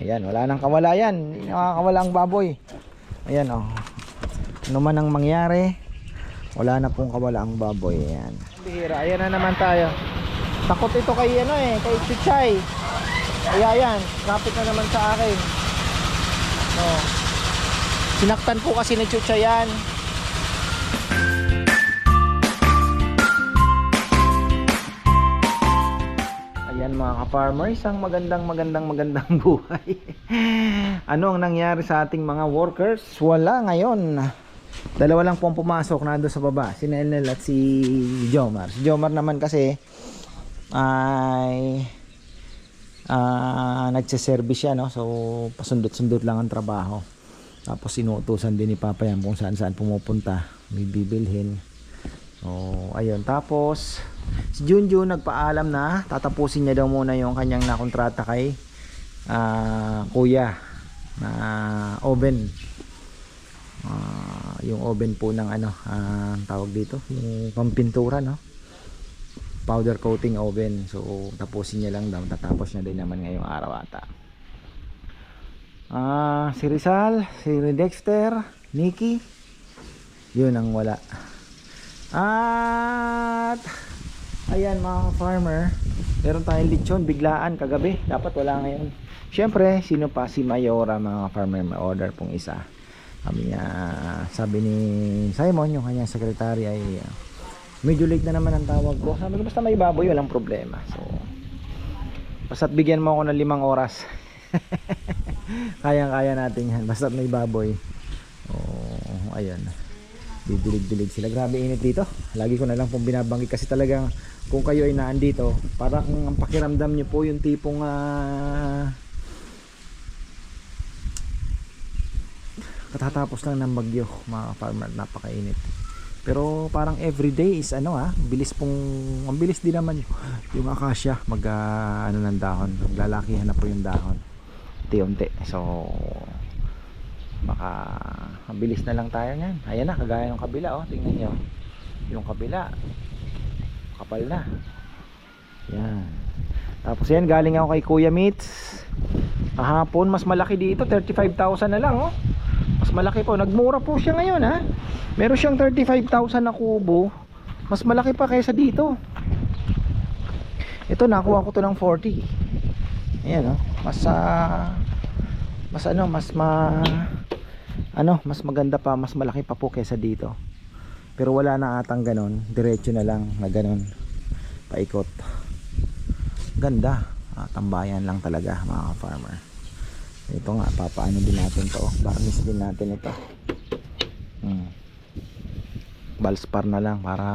Ayan, wala nang kawala yan. Hindi nakakawala ang baboy. Ayan oh. Ano man ang mangyari, wala na pong kawala ang baboy. Ayan. Bihira, ayan na naman tayo. Takot ito kay ano eh, kay Chuchay. Kaya yan, lapit na naman sa akin. No. Sinaktan po kasi ni Chuchay yan. Ayan mga ka-farmer, isang magandang buhay. Ano ang nangyari sa ating mga workers? Wala ngayon. Dalawa lang pong pumasok na doon sa baba, si Nenel at si Jomar. Si Jomar naman kasi ay nagse-service siya, no? So pasundot-sundot lang ang trabaho. Tapos inuutusan din ni Papa yan kung saan pumupunta, may bibilhin. So ayun, tapos si Junjun nagpaalam na tatapusin niya daw muna yung kanyang nakontrata kay kuya na oven. Yung oven po ng ano, tawag dito, yung pampintura, no? Powder coating oven. So tapusin niya lang daw, tatapos niya din naman ngayong araw ata. Si Rizal, si Dexter, Nikki, yun ang wala. At ayan mga farmer, meron tayong lechon biglaan kagabi, dapat wala ngayon. Syempre, sino pa? Si Mayora mga farmer, may order pong isa. Sabi ni Simon, yung kanyang secretary, ay medyo late na naman ang tawag ko. Sabi ko basta may baboy, walang problema. So basta't bigyan mo ako ng 5 oras. Kayang-kaya natin yan, basta't may baboy. Ayun, didilig-dilig sila. Grabe init dito. Lagi ko na lang pong binabanggit kasi talagang kung kayo ay naandito, parang ang pakiramdam nyo po yung tipong katatapos lang ng bagyo mga farmer, napakainit. Pero parang everyday is ano bilis pong, ang bilis din naman yung akasya ano ng dahon, maglalakihan na po yung dahon unti-unti. So baka mabilis na lang tayo niyan. Ayan na, kagaya ng kabila, tingnan nyo yung kabila, kapal na yan. Tapos yan, galing ako kay Kuya Meats kahapon, mas malaki dito, 35,000 na lang mas malaki po, nagmura po siya ngayon meron siyang 35,000 na kubo, mas malaki pa kaysa dito. Ito nakuha ko to ng 40. Ayan mas maganda pa, mas malaki pa po kaysa dito. Pero wala na atang ganon, diretso na lang na ganon, paikot. Ganda, tambayan lang talaga mga farmer. Ito nga, papaano din natin to, varnish din natin ito. Valspar na lang para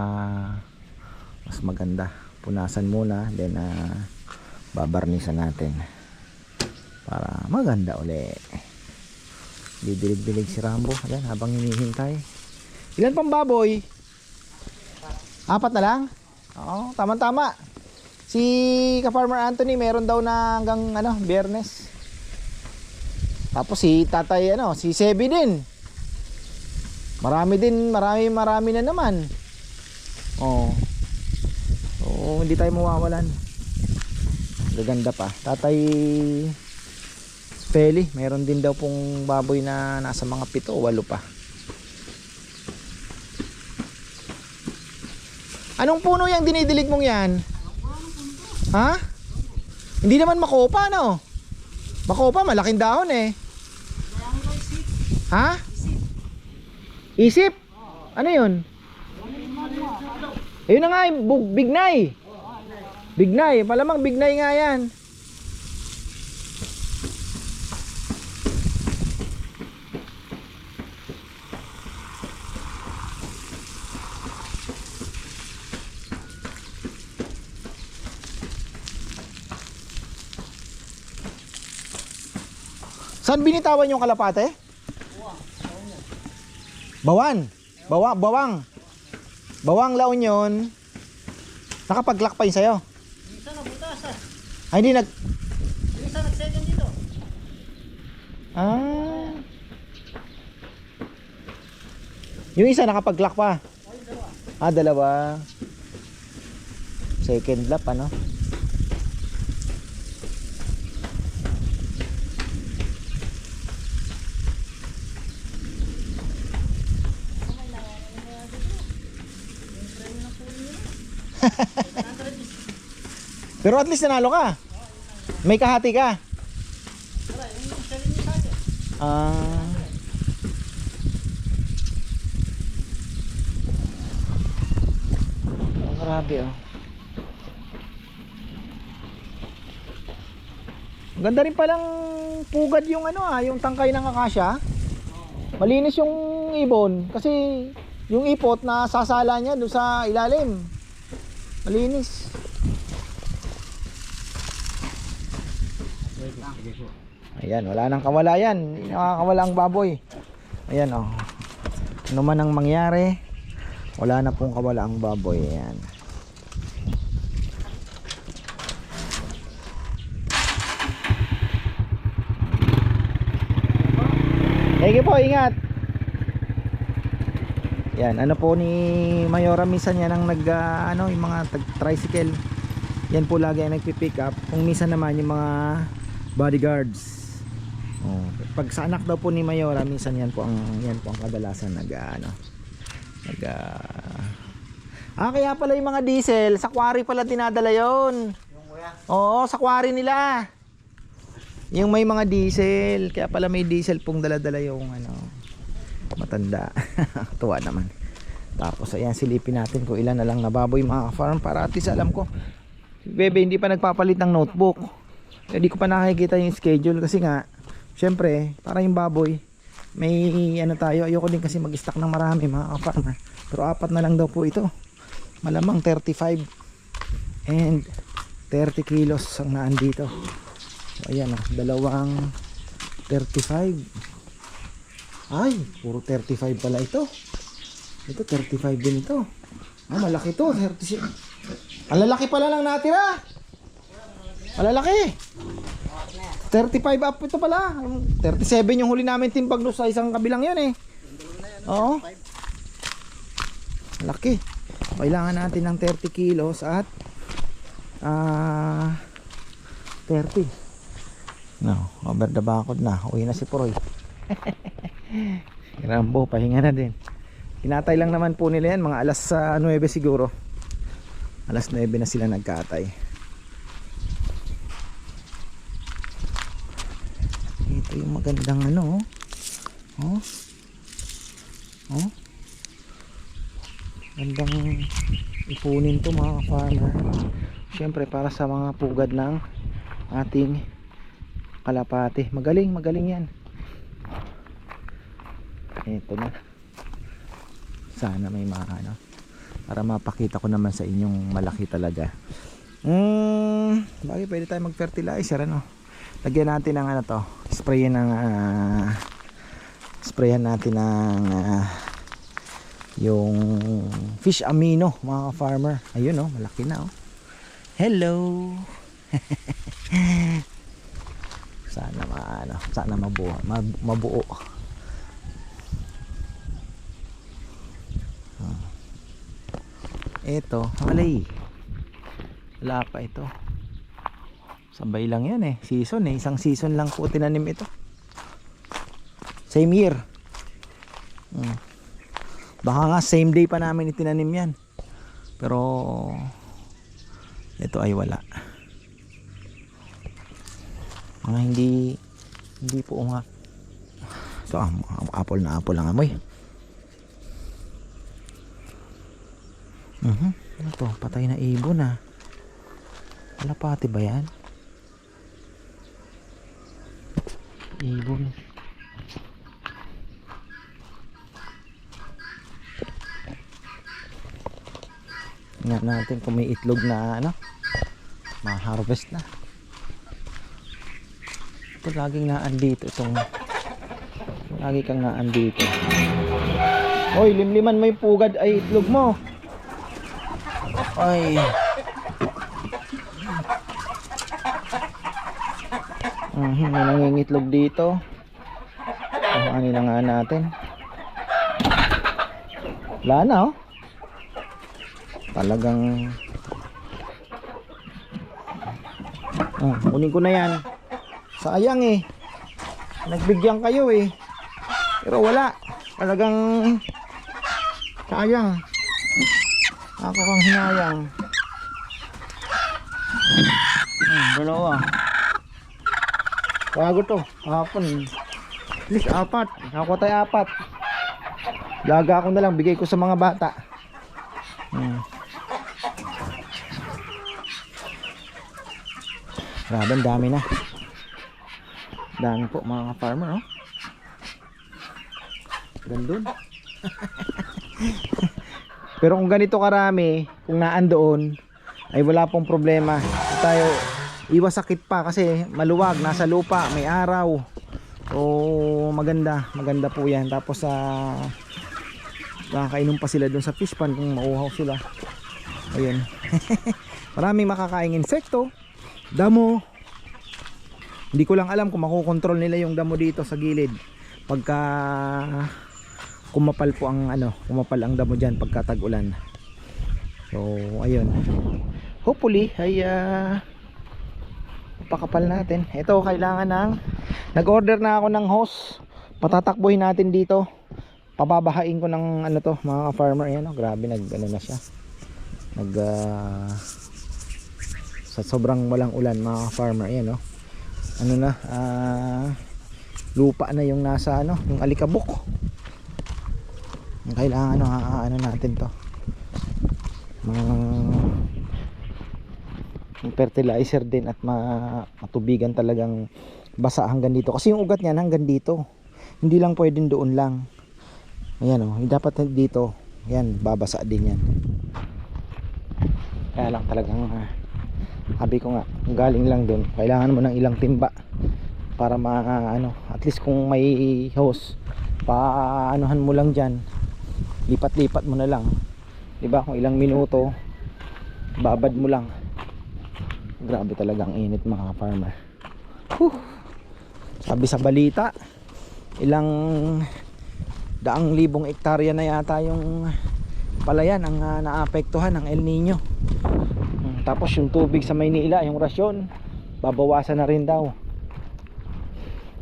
mas maganda. Punasan muna, then babarnisan natin para maganda uli. Didilig-dilig si Rambo. Ayan, habang hinihintay. Ilan pang baboy? 4 na lang? Oo, tama-tama. Si ka-farmer Anthony meron daw na hanggang Biyernes. Tapos si tatay si Sebi din. Marami na naman. So hindi tayo mawawalan. Gaganda pa. Tatay Feli, meron din daw pong baboy na nasa mga 7 o 8 pa. Anong puno yung dinidilig mong yan? Ha? Hindi naman makopa, no? Makopa, malaking dahon eh. Ha? Isip? Ano yun? Ayun na nga, bignay. Bignay, malamang bignay nga yan. Saan binitawan yung kalapate? Bawang La Union. Nakapag-lock pa yun sa'yo? Minsan nabutasan. Ay hindi Minsan nag-second dito. Yung isa nakapag-lock pa? Dalawa. Second lap Pero at least nanalo ka. May kahati ka. Wala, yung selling niya sa akin. Ah. Oh, grabe oh. Ganda rin palang pugad yung ano yung tangkay ng akasya. Malinis yung ibon kasi yung ipot na sasala niya doon sa ilalim. Malinis. Ayan, wala nang kawala yan. Hindi nakakawala ang baboy. Ayan oh. Ano man ang mangyari, wala na pong kawala ang baboy. Ayan. Sige po, ingat. Yan, ano po ni Mayora minsan yan ang yung mga tricycle. Yan po lagi ang nagpi-pick up. Kung minsan naman yung mga bodyguards. Oh, pag sa anak daw po ni Mayora, minsan yan po ang kadalasan kaya pala yung mga diesel, sa quarry pala dinadala yon. Oo, sa quarry nila. Yung may mga diesel, kaya pala may diesel pong dala-dala yung matanda. Tuwa naman. Tapos ayan, silipin natin kung ilan na lang nababoy mga ka-farm para at least alam ko. Si Bebe hindi pa nagpapalit ng notebook. Hindi ko pa nakikita yung schedule kasi nga, syempre, para yung baboy, may tayo, ayoko din kasi mag-stock ng marami mga ka-farmer. Pero 4 na lang daw po ito. Malamang 35 and 30 kilos ang naan dito. So, ayan dalawang 35. Ay, puro 35 pala ito. Ito 35 din ito. Malaki to, 36. Ang lalaki pala lang natira. Malalaki. 35 up ito pala. 37 yung huli namin timbag doon sa isang kabilang yan eh. Oo. Malaki. Kailangan natin ng 30 kilos at 30. No, over the bakod na. Uwi na si Puroy. Rambo, pahinga na din. Kinatay lang naman po nila yan. Mga alas 9 siguro. Alas 9 na sila nagkatay. Ito yung magandang Oh. Gandang ipunin to mga farmer. Siyempre para sa mga pugad ng ating kalapate. Magaling yan. Ito na. Sana may para mapakita ko naman sa inyong malaki talaga. Bagay pwede tayo mag-fertilizer Lagyan natin ng sprayan natin ng yung fish amino mga farmer. Ayun malaki na Hello. Sana mabuo. Ito, malay. Wala pa ito. Sabay lang yan season isang season lang po tinanim ito. Same year. Baka nga same day pa namin itinanim yan. Pero ito ay wala. Mga hindi po nga. So apple na apple ang amoy. Ano to? Patay na ibon Kalapati ba yan? Ibon. Tingnan natin kung may itlog na ma-harvest na. Ito laging naandito lagi kang naandito. Hoy, limliman mo yung pugad ay itlog mo. Ay. May nangingitlog dito. Ano na nga natin. Wala na talagang kunin ko na yan. Sayang nagbigyan kayo pero wala, talagang sayang. Ako kang hinayang. Dalawa. Bago to. Hapon. At least 4. Nakakuha tayo 4. Laga ko na lang. Bigay ko sa mga bata. Grabe, ang dami na. Dami po mga farmer, oh. Gandun. Pero kung ganito karami, kung naan doon, ay wala pong problema. Tayo iwas sakit pa kasi maluwag, nasa lupa, may araw. O maganda po 'yan. Tapos makakainom pa sila doon sa fish pond kung mauhaw sila. Ayun. Maraming makakaing insekto, damo. Hindi ko lang alam kung makokontrol nila yung damo dito sa gilid pagka kumapal po ang kumapal ang damo diyan pagka tag-ulan. So ayun, hopefully ay pakapal natin. Ito kailangan ng nag-order na ako ng hose. Patatakbuhin natin dito. Pababahain ko ng to mga farmer. Ayan, grabe na siya. Sa sobrang walang ulan mga farmer. Ayan, lupa na yung nasa yung alikabok. Kailangan natin to fertilizer din at matubigan talagang basa hanggang dito kasi yung ugat niyan hanggang dito, hindi lang pwedeng doon lang. Ayan dapat dito, yan babasa din yan. Kaya lang talagang sabi ko nga, galing lang doon kailangan mo ng ilang timba para at least kung may hose paanuhan mo lang dyan, lipat-lipat mo na lang, diba? Kung ilang minuto babad mo lang. Grabe talagang init mga farmer. Sabi sa balita, ilang daang libong hektarya na yata yung palayan ang naapektuhan ng El Nino. Tapos yung tubig sa Maynila, yung rasyon babawasan na rin daw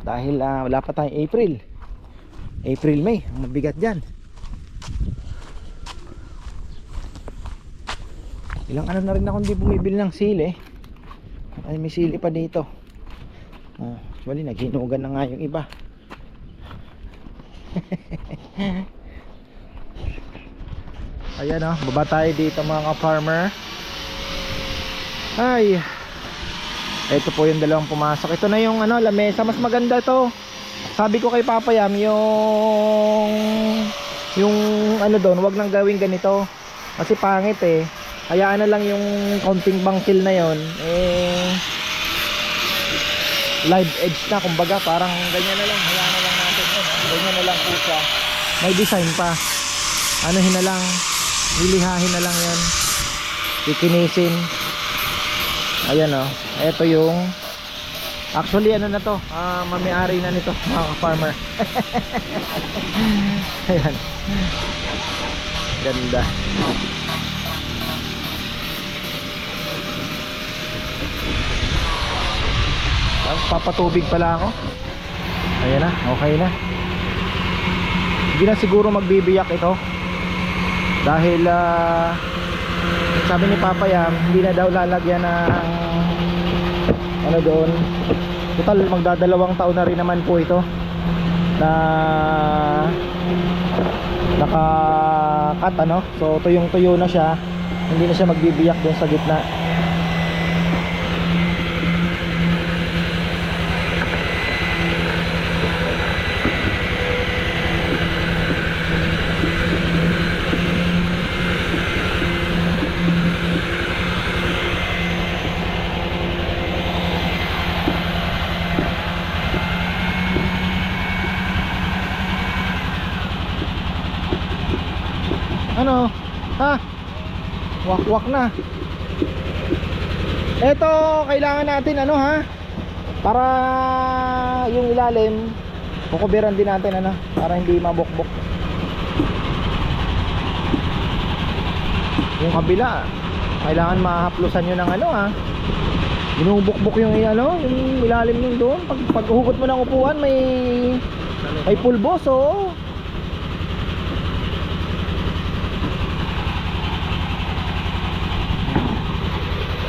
dahil wala pa tayong April, May. Ang mabigat dyan. Ilang na rin ako hindi bumibili ng sili. Ay, may sili pa dito. Actually naghinugan na nga yung iba. Ayan baba tayo dito mga farmer. Ay, ito po yung dalawang pumasok. Ito na yung lamesa, mas maganda to. Sabi ko kay Papa Yam yung doon, wag nang gawing ganito kasi pangit hayaan na lang yung counting bangkil na yon live edge na, kumbaga parang ganyan na lang, hayaan na lang natin ganyan na lang po siya, may design pa, na lang, lilihahin na lang yan, ikinisin. Ayan ito yung actually na to, mami-ari na nito mga farmer. Ayan, ganda. Papatubig pala ako. Ayan na, okay na. Hindi na siguro magbibiyak ito dahil sabi ni Papa Yam hindi na daw lalagyan ng doon. Total magdadalawang taon na rin naman po ito na naka-cut so tuyong-tuyo na siya, hindi na siya magbibiyak doon sa gitna. Wak-wak na. Ito kailangan natin para yung ilalim kukubiran din natin para hindi mabukbok. Yung kabila kailangan mahaplusan nyo ng binubukbok yung yung ilalim nyo doon. Pag hugot mo ng upuan may pulbos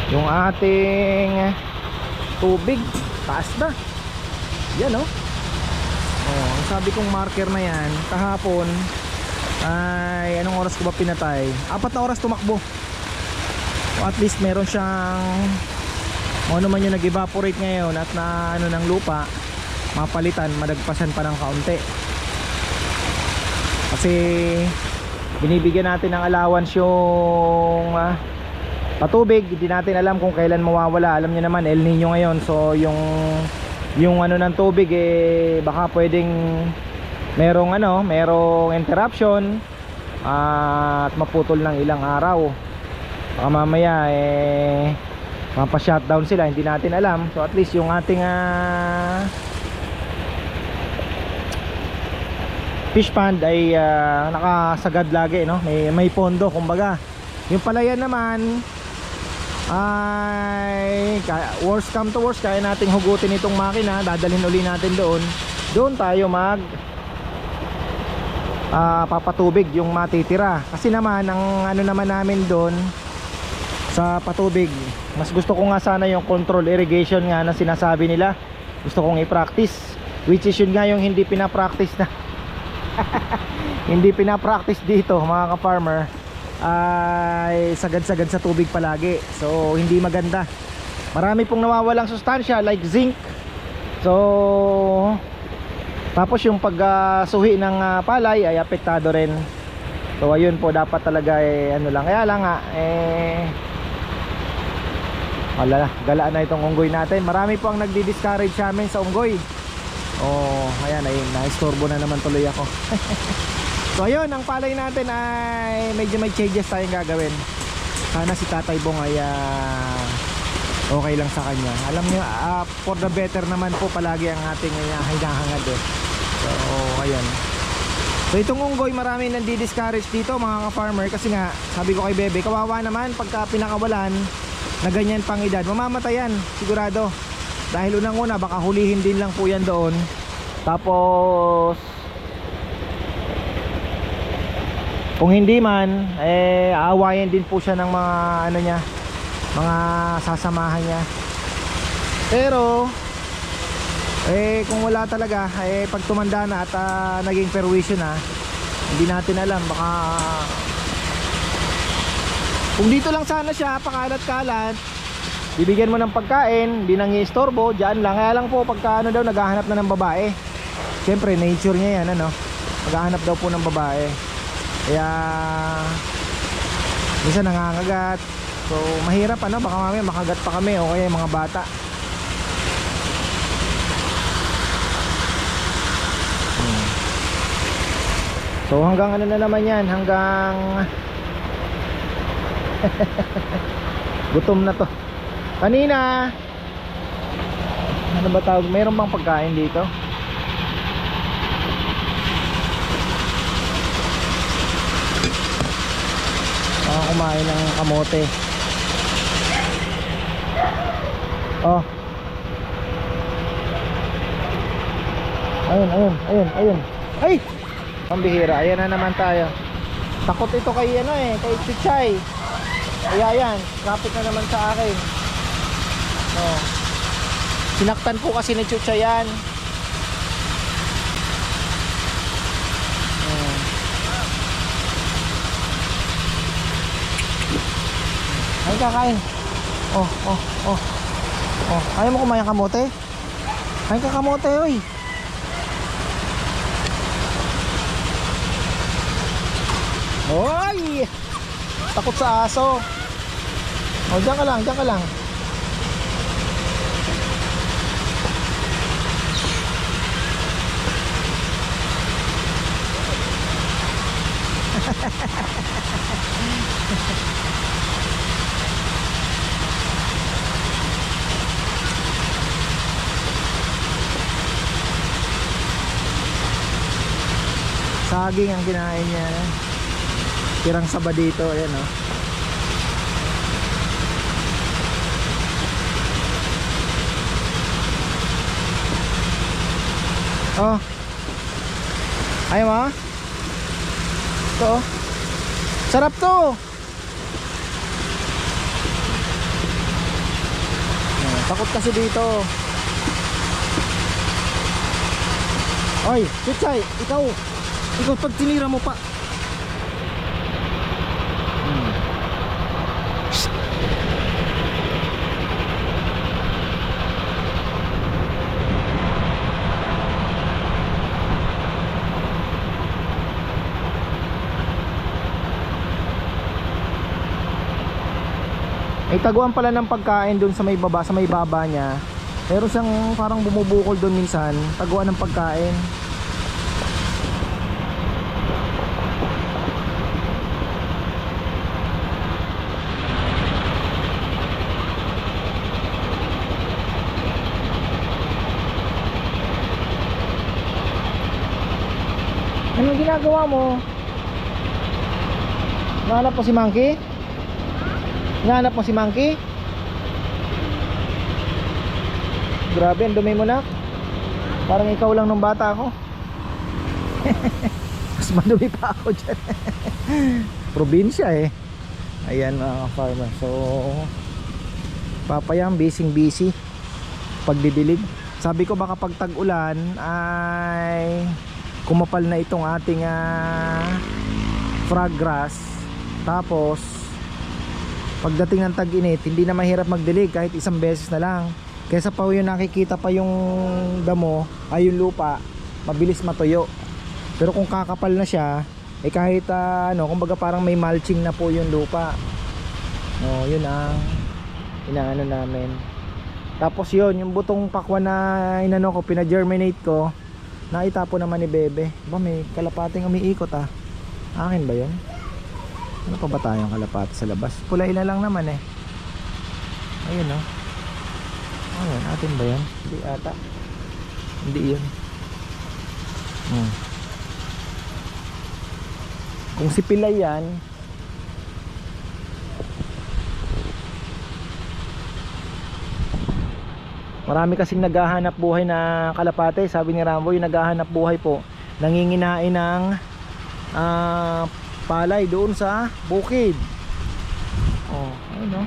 yung ating tubig. Taas na. Yan oh. Oh, ang sabi kong marker na yan kahapon ay anong oras ko ba pinatay? 4 na oras tumakbo. So at least meron siyang ano man yung nag-evaporate ngayon at na ano ng lupa, mapalitan, madagpasan pa ng kaunti. Kasi binibigyan natin ng allowance yung patubig. Hindi natin alam kung kailan mawawala. Alam niyo naman El Nino ngayon. So yung ano ng tubig baka pwedeng merong interruption at maputol ng ilang araw. Baka mamaya mapa-shutdown sila, hindi natin alam. So at least yung ating fish pond ay nakasagad lagi, no? May pondo kumbaga. Yung palayan naman ay worst come to worst, kaya nating hugutin itong makina, dadalhin uli natin doon tayo papatubig yung matitira. Kasi naman ang ano naman namin doon sa patubig, mas gusto ko nga sana yung control irrigation nga na sinasabi nila, gusto kong i-practice, which is yun nga yung hindi pinapractice na hindi pinapractice dito mga ka-farmer, ay sagad-sagad sa tubig palagi. So hindi maganda, marami pong nawawalang sustansya like zinc. So tapos yung pagsuhi ng palay ay apektado rin. So ayun po, dapat talaga ano lang, kaya lang nga wala na, galaan na itong unggoy natin. Marami po ang nagdi-discourage sa amin sa unggoy. Oh, ayan, na-istorbo na naman tuloy ako. So ayun, ang palay natin ay medyo may changes tayong gagawin. Sana si Tatay Bong ay okay lang sa kanya. Alam niyo, for the better naman po palagi ang ating hinahangad So ayan. So itong unggoy, marami nandi-discourage dito mga ka-farmer, kasi nga sabi ko kay Bebe, kawawa naman pagka pinakawalan na ganyan pang edad, mamamatay yan sigurado. Dahil unang-una baka hulihin din lang po yan doon. Tapos kung hindi man, aawayin din po siya ng mga ano niya, mga sasamahan niya. Pero kung wala talaga, pag tumanda na at naging perwisyo na, hindi natin alam, baka kung dito lang sana siya pakalat-kalat, bibigyan mo ng pagkain, hindi nang i-istorbo, dyan lang. Kaya lang po pagka ano daw, naghahanap na ng babae. Siyempre nature niya yan, ano, maghahanap daw po ng babae. Kaya minsan nangangagat. So mahirap, ano, baka mamaya makagat pa kami o kaya yung mga bata. So hanggang ano na naman yan, hanggang gutom na to. Kanina ano ba tawag, mayroon bang pagkain dito? Kumain ng kamote. Oh, ayun. Ay! Pambihira, ayan na naman tayo. Takot ito kay kay Chuchay. Kaya yan, kapit na naman sa akin. Oh. Sinaktan po kasi ni Chuchay yan. Ay, kakain. Oh. Ayaw mo kumain kamote? Kain ka kamote, oy. Oy! Takot sa aso. Oh, diyan ka lang. Saging ang kinain niya. Tirang saba dito, ayan oh. Oh. Ayaw mo? Ito oh. Sarap to. Takot kasi dito. Oy, Chichay, ikaw pag tinira mo pa. May taguan pala ng pagkain doon sa may baba niya. Meron siyang parang bumubukol doon minsan, taguan ng pagkain. Anong ginagawa mo? Nahanap mo si Monkey? Nahanap mo si Monkey? Grabe, ang dumi mo na. Parang ikaw lang nung bata ako. Mas madumi pa ako dyan. Probinsya eh. Ayan mga farmer. So papayang busy pagdidilig. Sabi ko baka pag tag-ulan ay kumapal na itong ating frog grass. Tapos pagdating ng tag-init hindi na mahirap magdilig kahit isang beses na lang. Kaysa pa yung nakikita pa yung damo ay yung lupa, mabilis matuyo. Pero kung kakapal na siya, eh kahit kumbaga parang may mulching na po yung lupa. No, yun ang inaano namin. Tapos yun, yung butong pakwan na inano ko, pina-germinate ko, naitapo naman ni Bebe. Ba may kalapating umiikot ah. Akin ba yun? Ano pa ba tayong kalapati sa labas? Kulay na lang naman eh. Ayun oh. Ayun, atin ba yan? Hindi ata. Hindi yun. Kung si Pilay yan, marami kasing naghahanap buhay na kalapate. Sabi ni Rambo, yung naghahanap buhay po, nanginginain ng palay doon sa bukid. Oh, ayun oh.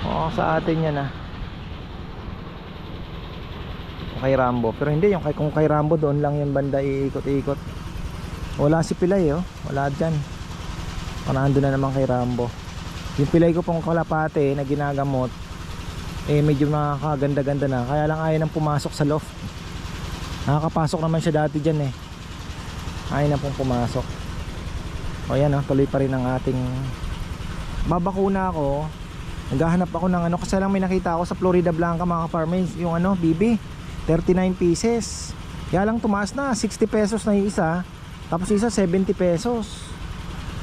Oh, sa atin yan ah. Kay Rambo, pero hindi yung kung kay Rambo doon lang yung banda iikot-ikot. Wala si Pilay oh, wala dyan. Panando na naman kay Rambo. Yung Pilay ko pong kalapate na ginagamot eh medyo nakakaganda-ganda na, kaya lang ayaw nang pumasok sa loft. Nakakapasok naman siya dati dyan eh, ayaw na pong pumasok. O yan oh, tuloy pa rin ang ating babakuna ako. Naghahanap ako ng ano, kasi lang may nakita ako sa Florida Blanca mga farmers, yung ano, BB 39 pieces. Kaya lang tumaas na, 60 pesos na yung isa. Tapos isa 70 pesos.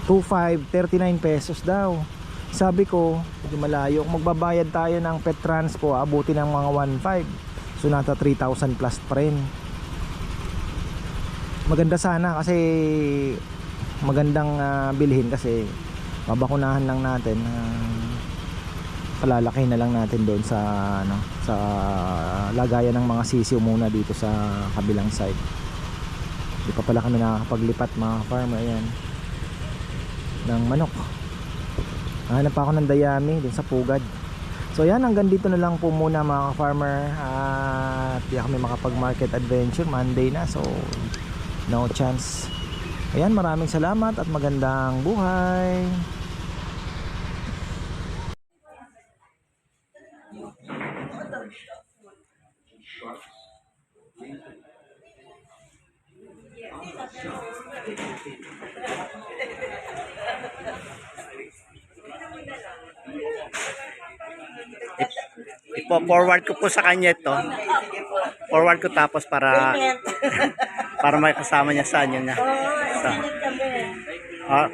25, 39 pesos daw. Sabi ko, medyo malayo. Kung magbabayad tayo ng pet transpo, abuti ng mga 1.5. So nata 3,000 plus pa rin. Maganda sana kasi magandang bilhin kasi babakunahan lang natin. Palalaki na lang natin doon sa sa lagayan ng mga sisiw muna dito sa kabilang side. Di pa pala kami nakakapaglipat mga farmer. Ayan, ng manok. Hanap pa ako ng dayami doon sa pugad. So yan, hanggang dito na lang po muna mga farmer. At di kami makapag market adventure, Monday na, so no chance. Ayan, maraming salamat at magandang buhay. Ipo-forward ko po sa kanya ito. Forward ko tapos para para may kasama niya sa niya. Sa. Ah,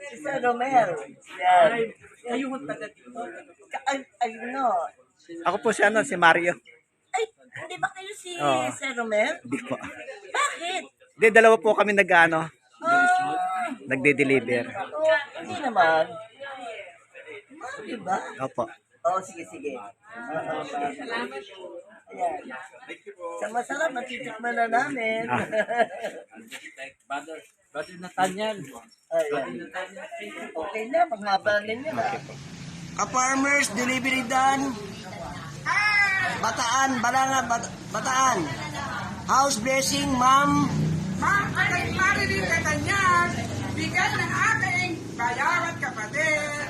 Si Sir Romel. Yan. Ay, no. ako po si si Mario. Ay, hindi ba kayo si Oo. Sir Romel? Hindi po. Bakit? Hindi, dalawa po kami Oh, nagde-deliver. hindi naman. Diba? Opo. Oo, sige. Ayan. Sa masarap, matitikman na namin. Brother Nathaniel. Ayan. Okay na, panghaba ninyo na. Ka-farmers, delivery done. Bataan, Balanga, Bataan. House blessing, ma'am. Ma'am, aking Marilyn Catanyag, bigay ng aking bayaran kapatid.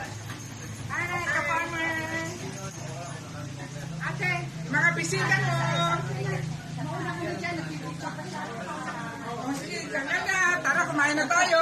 Ay, ka-farmer. Ate, mga bisita ko. Mauna kami dyan, sige, tara, kumain na tayo.